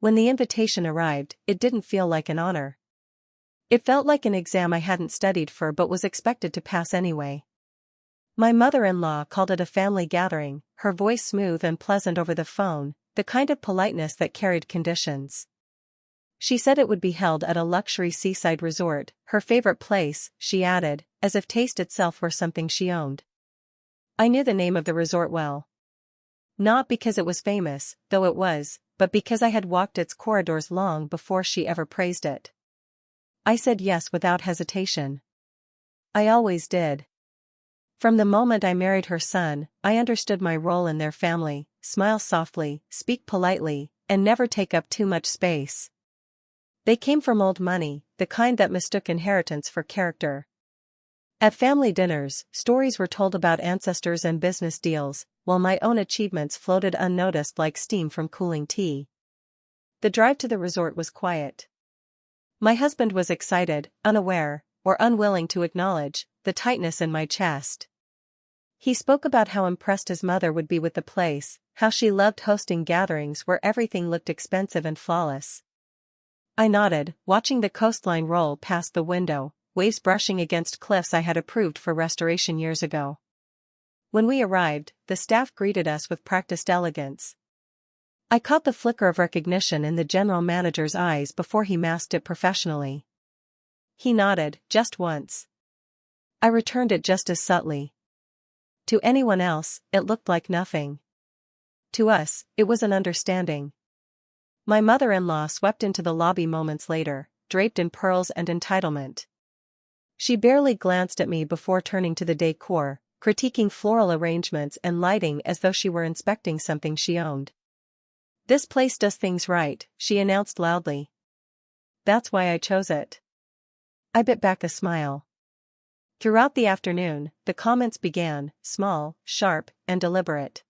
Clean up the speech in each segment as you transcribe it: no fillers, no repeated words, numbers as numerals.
When the invitation arrived, it didn't feel like an honor. It felt like an exam I hadn't studied for but was expected to pass anyway. My mother-in-law called it a family gathering, her voice smooth and pleasant over the phone, the kind of politeness that carried conditions. She said it would be held at a luxury seaside resort, her favorite place, she added, as if taste itself were something she owned. I knew the name of the resort well. Not because it was famous, though it was, but because I had walked its corridors long before she ever praised it. I said yes without hesitation. I always did. From the moment I married her son, I understood my role in their family: smile softly, speak politely, and never take up too much space. They came from old money, the kind that mistook inheritance for character. At family dinners, stories were told about ancestors and business deals, while my own achievements floated unnoticed like steam from cooling tea. The drive to the resort was quiet. My husband was excited, unaware, or unwilling to acknowledge, the tightness in my chest. He spoke about how impressed his mother would be with the place, how she loved hosting gatherings where everything looked expensive and flawless. I nodded, watching the coastline roll past the window, waves brushing against cliffs I had approved for restoration years ago. When we arrived, the staff greeted us with practiced elegance. I caught the flicker of recognition in the general manager's eyes before he masked it professionally. He nodded, just once. I returned it just as subtly. To anyone else, it looked like nothing. To us, it was an understanding. My mother-in-law swept into the lobby moments later, draped in pearls and entitlement. She barely glanced at me before turning to the decor, critiquing floral arrangements and lighting as though she were inspecting something she owned. "This place does things right," she announced loudly. "That's why I chose it." I bit back a smile. Throughout the afternoon, the comments began, small, sharp, and deliberate.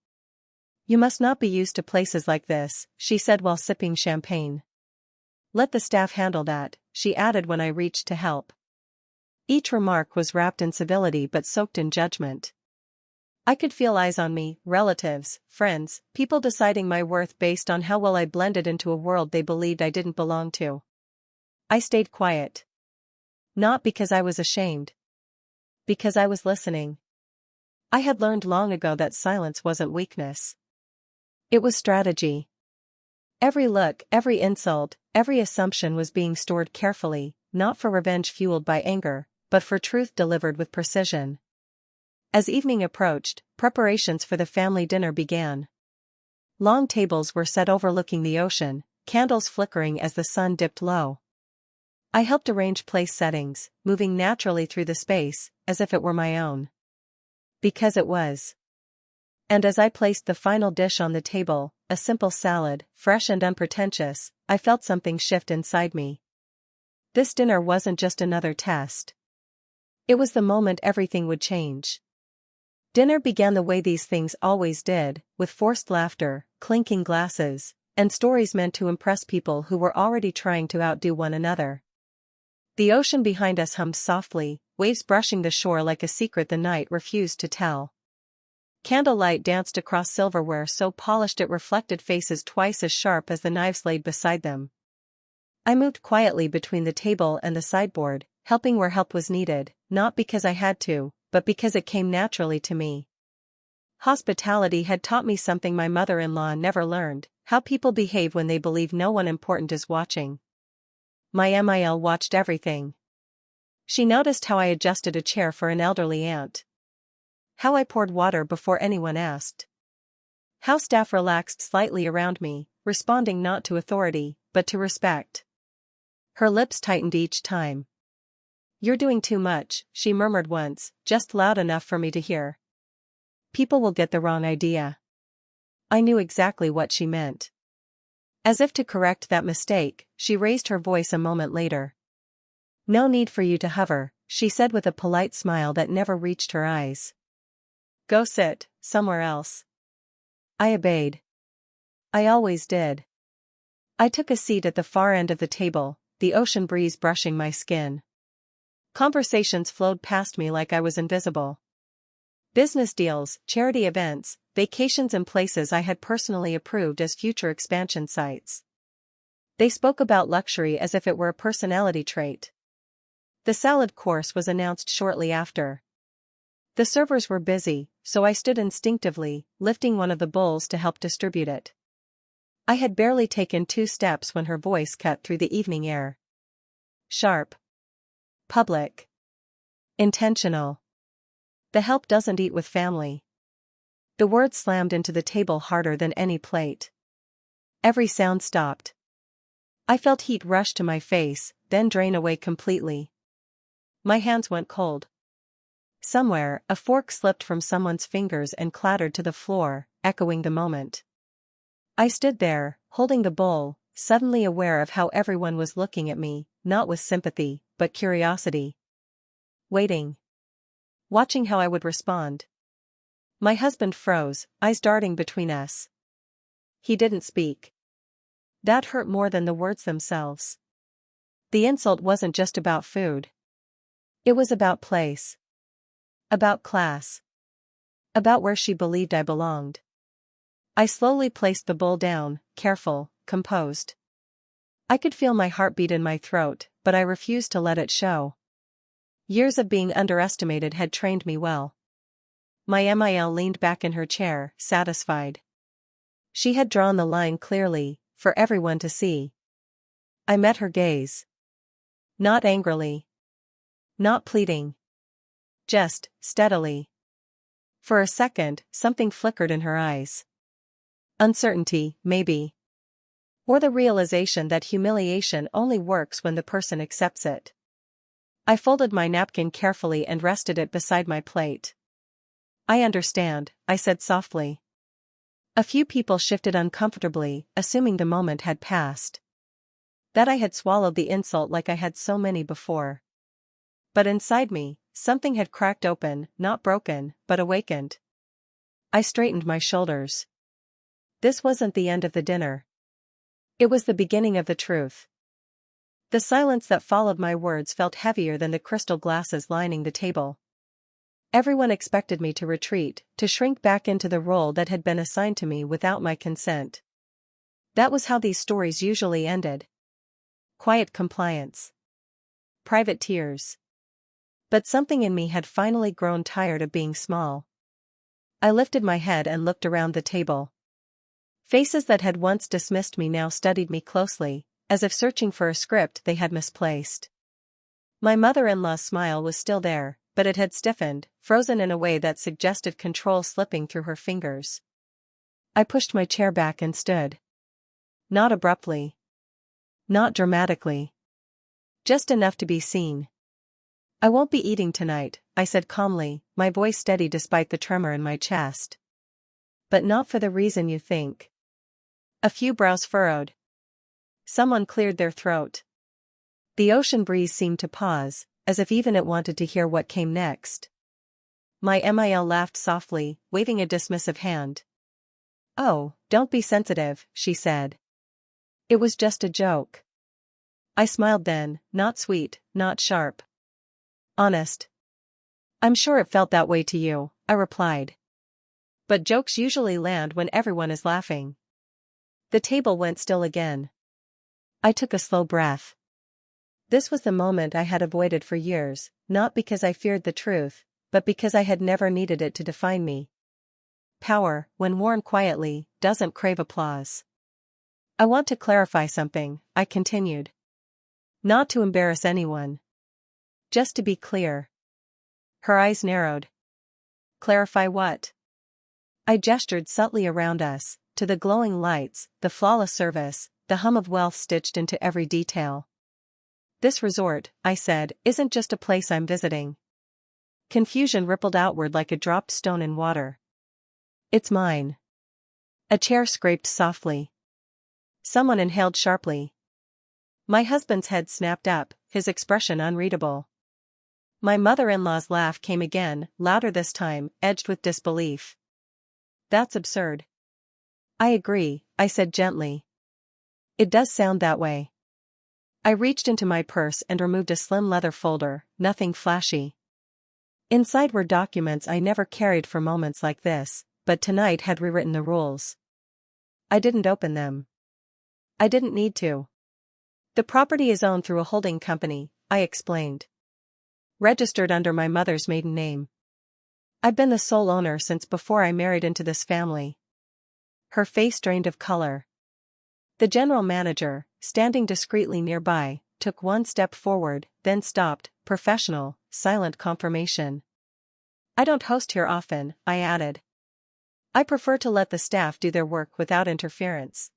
"You must not be used to places like this," she said while sipping champagne. "Let the staff handle that," she added when I reached to help. Each remark was wrapped in civility but soaked in judgment. I could feel eyes on me, relatives, friends, people deciding my worth based on how well I blended into a world they believed I didn't belong to. I stayed quiet. Not because I was ashamed. Because I was listening. I had learned long ago that silence wasn't weakness. It was strategy. Every look, every insult, every assumption was being stored carefully, not for revenge fueled by anger, but for truth delivered with precision. As evening approached, preparations for the family dinner began. Long tables were set overlooking the ocean, candles flickering as the sun dipped low. I helped arrange place settings, moving naturally through the space, as if it were my own. Because it was. And as I placed the final dish on the table, a simple salad, fresh and unpretentious, I felt something shift inside me. This dinner wasn't just another test. It was the moment everything would change. Dinner began the way these things always did, with forced laughter, clinking glasses, and stories meant to impress people who were already trying to outdo one another. The ocean behind us hummed softly, waves brushing the shore like a secret the night refused to tell. Candlelight danced across silverware so polished it reflected faces twice as sharp as the knives laid beside them. I moved quietly between the table and the sideboard, helping where help was needed, not because I had to, but because it came naturally to me. Hospitality had taught me something my mother-in-law never learned: how people behave when they believe no one important is watching. My MIL watched everything. She noticed how I adjusted a chair for an elderly aunt. How I poured water before anyone asked. How staff relaxed slightly around me, responding not to authority, but to respect. Her lips tightened each time. "You're doing too much," she murmured once, just loud enough for me to hear. "People will get the wrong idea." I knew exactly what she meant. As if to correct that mistake, she raised her voice a moment later. "No need for you to hover," she said with a polite smile that never reached her eyes. "Go sit somewhere else." I obeyed. I always did. I took a seat at the far end of the table, the ocean breeze brushing my skin. Conversations flowed past me like I was invisible. Business deals, charity events, vacations and places I had personally approved as future expansion sites. They spoke about luxury as if it were a personality trait. The salad course was announced shortly after. The servers were busy, so I stood instinctively, lifting one of the bowls to help distribute it. I had barely taken 2 steps when her voice cut through the evening air. Sharp. Public. Intentional. The help doesn't eat with family. The words slammed into the table harder than any plate. Every sound stopped. I felt heat rush to my face, then drain away completely. My hands went cold. Somewhere, a fork slipped from someone's fingers and clattered to the floor, echoing the moment. I stood there, holding the bowl, suddenly aware of how everyone was looking at me, not with sympathy, but curiosity. Waiting. Watching how I would respond. My husband froze, eyes darting between us. He didn't speak. That hurt more than the words themselves. The insult wasn't just about food. It was about place. About class. About where she believed I belonged. I slowly placed the bowl down, careful, composed. I could feel my heartbeat in my throat, but I refused to let it show. Years of being underestimated had trained me well. My MIL leaned back in her chair, satisfied. She had drawn the line clearly, for everyone to see. I met her gaze. Not angrily. Not pleading. Just, steadily. For a second, something flickered in her eyes. Uncertainty, maybe. Or the realization that humiliation only works when the person accepts it. I folded my napkin carefully and rested it beside my plate. I understand, I said softly. A few people shifted uncomfortably, assuming the moment had passed. That I had swallowed the insult like I had so many before. But inside me, something had cracked open, not broken, but awakened. I straightened my shoulders. This wasn't the end of the dinner. It was the beginning of the truth. The silence that followed my words felt heavier than the crystal glasses lining the table. Everyone expected me to retreat, to shrink back into the role that had been assigned to me without my consent. That was how these stories usually ended. Quiet compliance. Private tears. But something in me had finally grown tired of being small. I lifted my head and looked around the table. Faces that had once dismissed me now studied me closely, as if searching for a script they had misplaced. My mother-in-law's smile was still there, but it had stiffened, frozen in a way that suggested control slipping through her fingers. I pushed my chair back and stood. Not abruptly. Not dramatically. Just enough to be seen. I won't be eating tonight, I said calmly, my voice steady despite the tremor in my chest. But not for the reason you think. A few brows furrowed. Someone cleared their throat. The ocean breeze seemed to pause, as if even it wanted to hear what came next. My MIL laughed softly, waving a dismissive hand. Oh, don't be sensitive, she said. It was just a joke. I smiled then, not sweet, not sharp. Honest. I'm sure it felt that way to you, I replied. But jokes usually land when everyone is laughing. The table went still again. I took a slow breath. This was the moment I had avoided for years, not because I feared the truth, but because I had never needed it to define me. Power, when worn quietly, doesn't crave applause. I want to clarify something, I continued. Not to embarrass anyone. Just to be clear. Her eyes narrowed. Clarify what? I gestured subtly around us, to the glowing lights, the flawless service, the hum of wealth stitched into every detail. This resort, I said, isn't just a place I'm visiting. Confusion rippled outward like a dropped stone in water. It's mine. A chair scraped softly. Someone inhaled sharply. My husband's head snapped up, his expression unreadable. My mother-in-law's laugh came again, louder this time, edged with disbelief. That's absurd. I agree, I said gently. It does sound that way. I reached into my purse and removed a slim leather folder, nothing flashy. Inside were documents I never carried for moments like this, but tonight had rewritten the rules. I didn't open them. I didn't need to. The property is owned through a holding company, I explained. Registered under my mother's maiden name. I've been the sole owner since before I married into this family. Her face drained of color. The general manager, standing discreetly nearby, took one step forward, then stopped, professional, silent confirmation. I don't host here often, I added. I prefer to let the staff do their work without interference.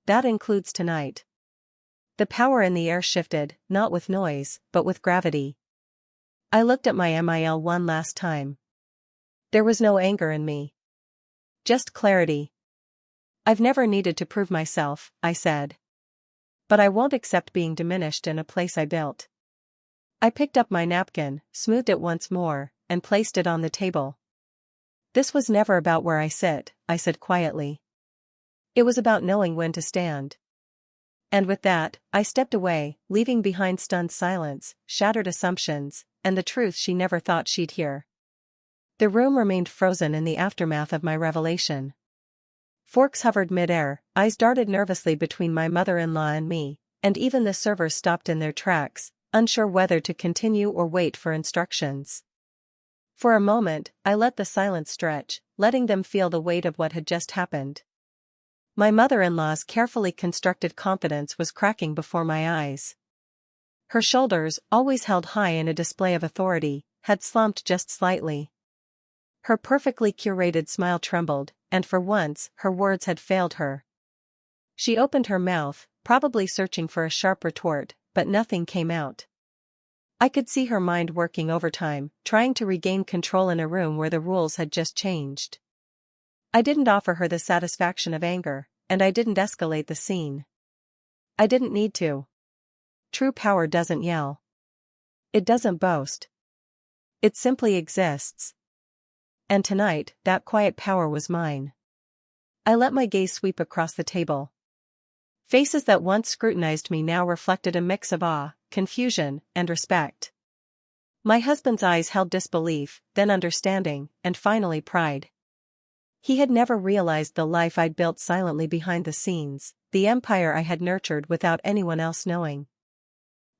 That includes tonight. The power in the air shifted, not with noise, but with gravity. I looked at my MIL one last time. There was no anger in me. Just clarity. I've never needed to prove myself, I said. But I won't accept being diminished in a place I built. I picked up my napkin, smoothed it once more, and placed it on the table. This was never about where I sit, I said quietly. It was about knowing when to stand. And with that, I stepped away, leaving behind stunned silence, shattered assumptions, and the truth she never thought she'd hear. The room remained frozen in the aftermath of my revelation. Forks hovered mid-air, eyes darted nervously between my mother-in-law and me, and even the servers stopped in their tracks, unsure whether to continue or wait for instructions. For a moment, I let the silence stretch, letting them feel the weight of what had just happened. My mother-in-law's carefully constructed confidence was cracking before my eyes. Her shoulders, always held high in a display of authority, had slumped just slightly. Her perfectly curated smile trembled, and for once, her words had failed her. She opened her mouth, probably searching for a sharp retort, but nothing came out. I could see her mind working overtime, trying to regain control in a room where the rules had just changed. I didn't offer her the satisfaction of anger, and I didn't escalate the scene. I didn't need to. True power doesn't yell. It doesn't boast. It simply exists. And tonight, that quiet power was mine. I let my gaze sweep across the table. Faces that once scrutinized me now reflected a mix of awe, confusion, and respect. My husband's eyes held disbelief, then understanding, and finally pride. He had never realized the life I'd built silently behind the scenes, the empire I had nurtured without anyone else knowing.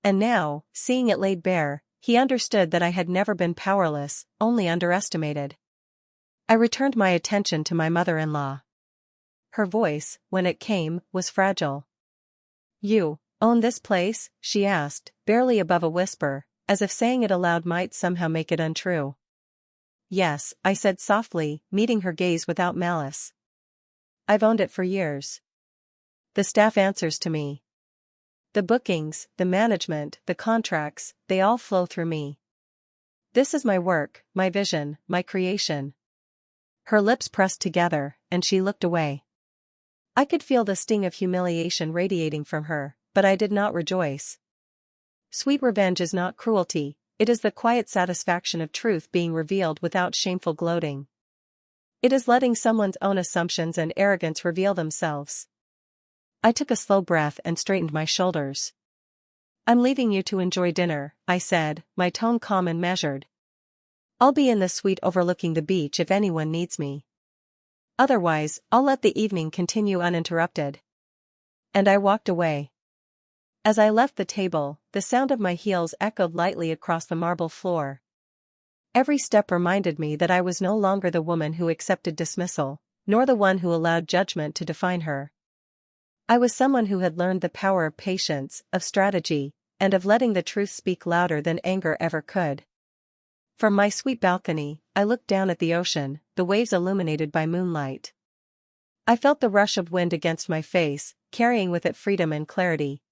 And now, seeing it laid bare, he understood that I had never been powerless, only underestimated. I returned my attention to my mother-in-law. Her voice, when it came, was fragile. "You own this place?" she asked, barely above a whisper, as if saying it aloud might somehow make it untrue. "Yes," I said softly, meeting her gaze without malice. "I've owned it for years. The staff answers to me. The bookings, the management, the contracts, they all flow through me. This is my work, my vision, my creation." Her lips pressed together, and she looked away. I could feel the sting of humiliation radiating from her, but I did not rejoice. Sweet revenge is not cruelty, it is the quiet satisfaction of truth being revealed without shameful gloating. It is letting someone's own assumptions and arrogance reveal themselves. I took a slow breath and straightened my shoulders. "I'm leaving you to enjoy dinner," I said, my tone calm and measured. "I'll be in the suite overlooking the beach if anyone needs me. Otherwise, I'll let the evening continue uninterrupted." And I walked away. As I left the table, the sound of my heels echoed lightly across the marble floor. Every step reminded me that I was no longer the woman who accepted dismissal, nor the one who allowed judgment to define her. I was someone who had learned the power of patience, of strategy, and of letting the truth speak louder than anger ever could. From my sweet balcony, I looked down at the ocean, the waves illuminated by moonlight. I felt the rush of wind against my face, carrying with it freedom and clarity.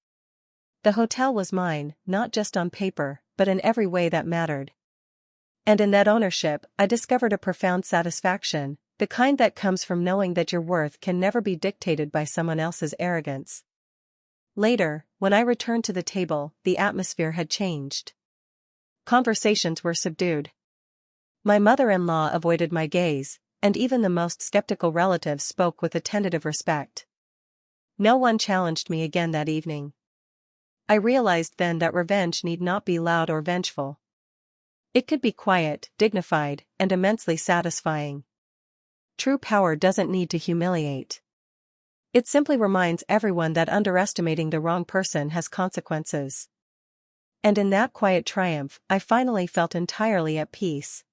The hotel was mine, not just on paper, but in every way that mattered. And in that ownership, I discovered a profound satisfaction, the kind that comes from knowing that your worth can never be dictated by someone else's arrogance. Later, when I returned to the table, the atmosphere had changed. Conversations were subdued. My mother-in-law avoided my gaze, and even the most skeptical relatives spoke with a tentative respect. No one challenged me again that evening. I realized then that revenge need not be loud or vengeful. It could be quiet, dignified, and immensely satisfying. True power doesn't need to humiliate. It simply reminds everyone that underestimating the wrong person has consequences. And in that quiet triumph, I finally felt entirely at peace.